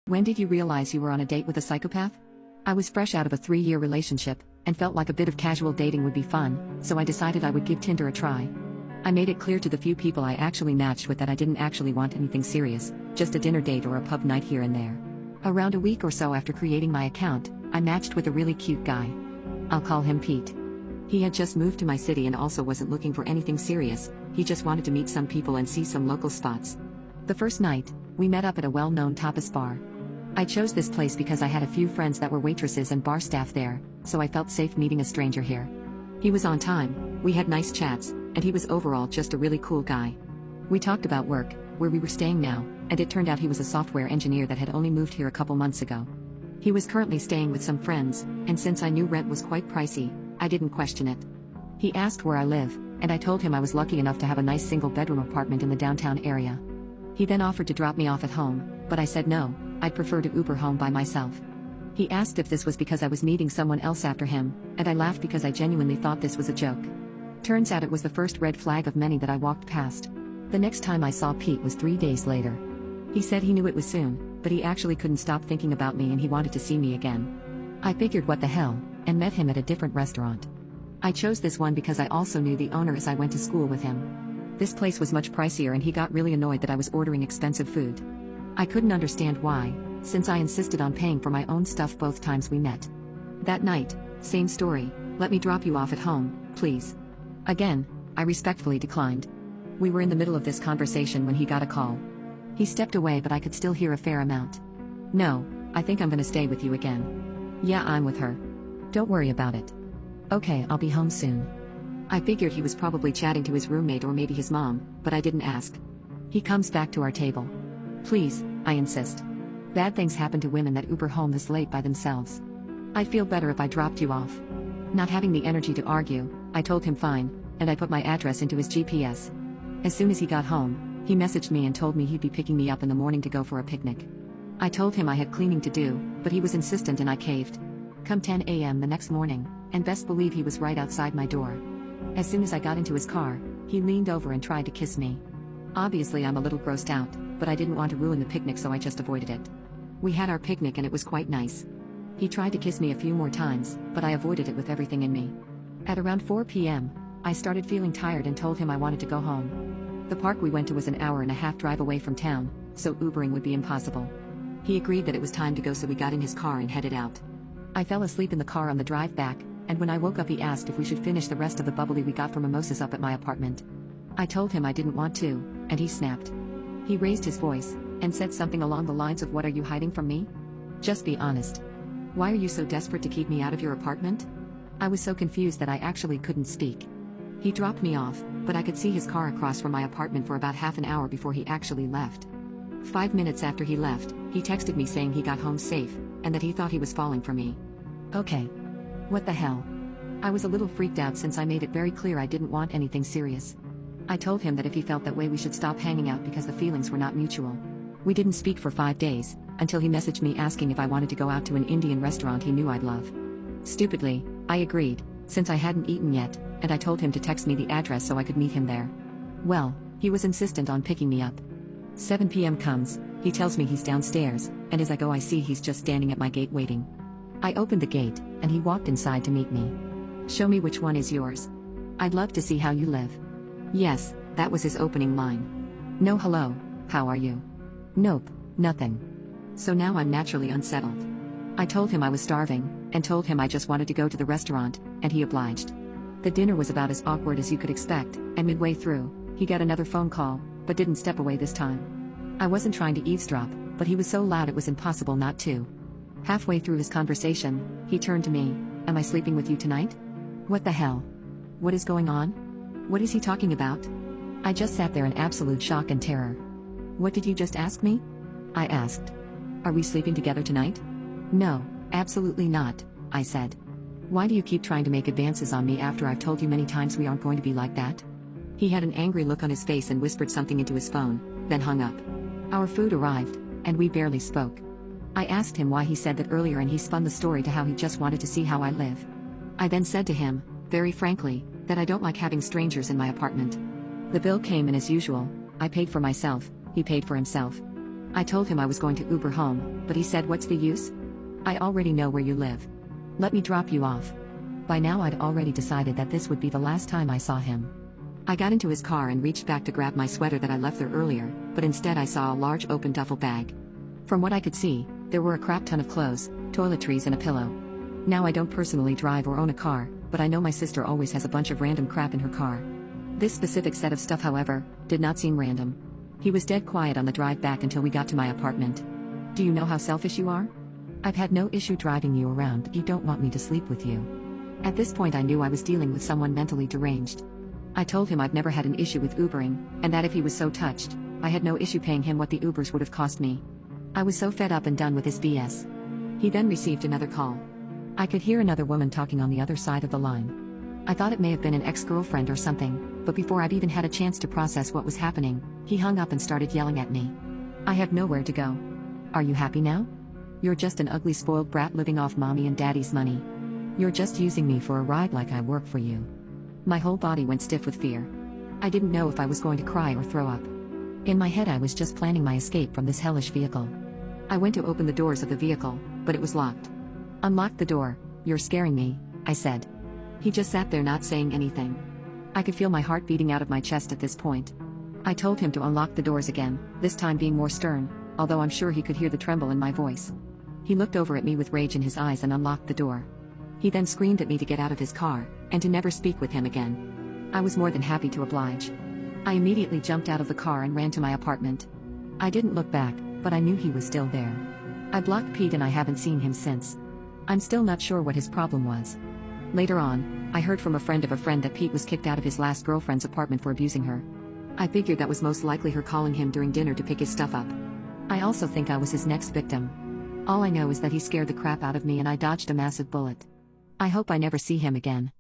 When did you realize you were on a date with a psychopath? I was fresh out of a 3-year relationship, and felt like a bit of casual dating would be fun, so I decided I would give Tinder a try. I made it clear to the few people I actually matched with that I didn't actually want anything serious, just a dinner date or a pub night here and there. Around a week or so after creating my account, I matched with a really cute guy. I'll call him Pete. He had just moved to my city and also wasn't looking for anything serious, he just wanted to meet some people and see some local spots. The first night, we met up at a well-known tapas bar. I chose this place because I had a few friends that were waitresses and bar staff there, so I felt safe meeting a stranger here. He was on time, we had nice chats, and he was overall just a really cool guy. We talked about work, where we were staying now, and it turned out he was a software engineer that had only moved here a couple months ago. He was currently staying with some friends, and since I knew rent was quite pricey, I didn't question it. He asked where I live, and I told him I was lucky enough to have a nice single-bedroom apartment in the downtown area. He then offered to drop me off at home, but I said no, I'd prefer to Uber home by myself. He asked if this was because I was meeting someone else after him, and I laughed because I genuinely thought this was a joke. Turns out it was the first red flag of many that I walked past. The next time I saw Pete was 3 days later. He said he knew it was soon, but he actually couldn't stop thinking about me and he wanted to see me again. I figured what the hell, and met him at a different restaurant. I chose this one because I also knew the owner as I went to school with him. This place was much pricier and he got really annoyed that I was ordering expensive food. I couldn't understand why, since I insisted on paying for my own stuff both times we met. That night, same story, let me drop you off at home, please. Again, I respectfully declined. We were in the middle of this conversation when he got a call. He stepped away but I could still hear a fair amount. No, I think I'm gonna stay with you again. Yeah, I'm with her. Don't worry about it. Okay, I'll be home soon. I figured he was probably chatting to his roommate or maybe his mom, but I didn't ask. He comes back to our table. Please, I insist. Bad things happen to women that Uber home this late by themselves. I'd feel better if I dropped you off. Not having the energy to argue, I told him fine, and I put my address into his GPS. As soon as he got home, he messaged me and told me he'd be picking me up in the morning to go for a picnic. I told him I had cleaning to do, but he was insistent and I caved. Come 10 a.m. the next morning, and best believe he was right outside my door. As soon as I got into his car, he leaned over and tried to kiss me. Obviously I'm a little grossed out, but I didn't want to ruin the picnic so I just avoided it. We had our picnic and it was quite nice. He tried to kiss me a few more times, but I avoided it with everything in me. At around 4 p.m., I started feeling tired and told him I wanted to go home. The park we went to was an hour-and-a-half drive away from town, so Ubering would be impossible. He agreed that it was time to go so we got in his car and headed out. I fell asleep in the car on the drive back, and when I woke up he asked if we should finish the rest of the bubbly we got for mimosas up at my apartment. I told him I didn't want to, and he snapped. He raised his voice, and said something along the lines of "What are you hiding from me? Just be honest. Why are you so desperate to keep me out of your apartment?" I was so confused that I actually couldn't speak. He dropped me off, but I could see his car across from my apartment for about half an hour before he actually left. 5 minutes after he left, he texted me saying he got home safe, and that he thought he was falling for me. Okay. What the hell? I was a little freaked out since I made it very clear I didn't want anything serious. I told him that if he felt that way we should stop hanging out because the feelings were not mutual. We didn't speak for 5 days, until he messaged me asking if I wanted to go out to an Indian restaurant he knew I'd love. Stupidly, I agreed, since I hadn't eaten yet, and I told him to text me the address so I could meet him there. Well, he was insistent on picking me up. 7 p.m. comes, he tells me he's downstairs, and as I go I see he's just standing at my gate waiting. I opened the gate, and he walked inside to meet me. Show me which one is yours. I'd love to see how you live. Yes, that was his opening line. No hello, how are you? Nope, nothing. So now I'm naturally unsettled. I told him I was starving, and told him I just wanted to go to the restaurant, and he obliged. The dinner was about as awkward as you could expect, and midway through, he got another phone call, but didn't step away this time. I wasn't trying to eavesdrop, but he was so loud it was impossible not to. Halfway through his conversation, he turned to me, "Am I sleeping with you tonight?" What the hell? What is going on? What is he talking about? I just sat there in absolute shock and terror. What did you just ask me? I asked. Are we sleeping together tonight? No, absolutely not, I said. Why do you keep trying to make advances on me after I've told you many times we aren't going to be like that? He had an angry look on his face and whispered something into his phone, then hung up. Our food arrived, and we barely spoke. I asked him why he said that earlier and he spun the story to how he just wanted to see how I live. I then said to him, very frankly, that I don't like having strangers in my apartment. The bill came and as usual, I paid for myself, he paid for himself. I told him I was going to Uber home, but he said, "What's the use? I already know where you live. Let me drop you off." By now I'd already decided that this would be the last time I saw him. I got into his car and reached back to grab my sweater that I left there earlier, but instead I saw a large open duffel bag. From what I could see, there were a crap ton of clothes, toiletries and a pillow. Now I don't personally drive or own a car, but I know my sister always has a bunch of random crap in her car. This specific set of stuff, however, did not seem random. He was dead quiet on the drive back until we got to my apartment. "Do you know how selfish you are? I've had no issue driving you around, but you don't want me to sleep with you." At this point I knew I was dealing with someone mentally deranged. I told him I've never had an issue with Ubering, and that if he was so touched, I had no issue paying him what the Ubers would have cost me. I was so fed up and done with his BS. He then received another call. I could hear another woman talking on the other side of the line. I thought it may have been an ex-girlfriend or something, but before I'd even had a chance to process what was happening, he hung up and started yelling at me. "I have nowhere to go. Are you happy now? You're just an ugly spoiled brat living off mommy and daddy's money. You're just using me for a ride like I work for you." My whole body went stiff with fear. I didn't know if I was going to cry or throw up. In my head I was just planning my escape from this hellish vehicle. I went to open the doors of the vehicle, but it was locked. "Unlock the door, you're scaring me," I said. He just sat there not saying anything. I could feel my heart beating out of my chest at this point. I told him to unlock the doors again, this time being more stern, although I'm sure he could hear the tremble in my voice. He looked over at me with rage in his eyes and unlocked the door. He then screamed at me to get out of his car, and to never speak with him again. I was more than happy to oblige. I immediately jumped out of the car and ran to my apartment. I didn't look back, but I knew he was still there. I blocked Pete and I haven't seen him since. I'm still not sure what his problem was. Later on, I heard from a friend of a friend that Pete was kicked out of his last girlfriend's apartment for abusing her. I figured that was most likely her calling him during dinner to pick his stuff up. I also think I was his next victim. All I know is that he scared the crap out of me and I dodged a massive bullet. I hope I never see him again.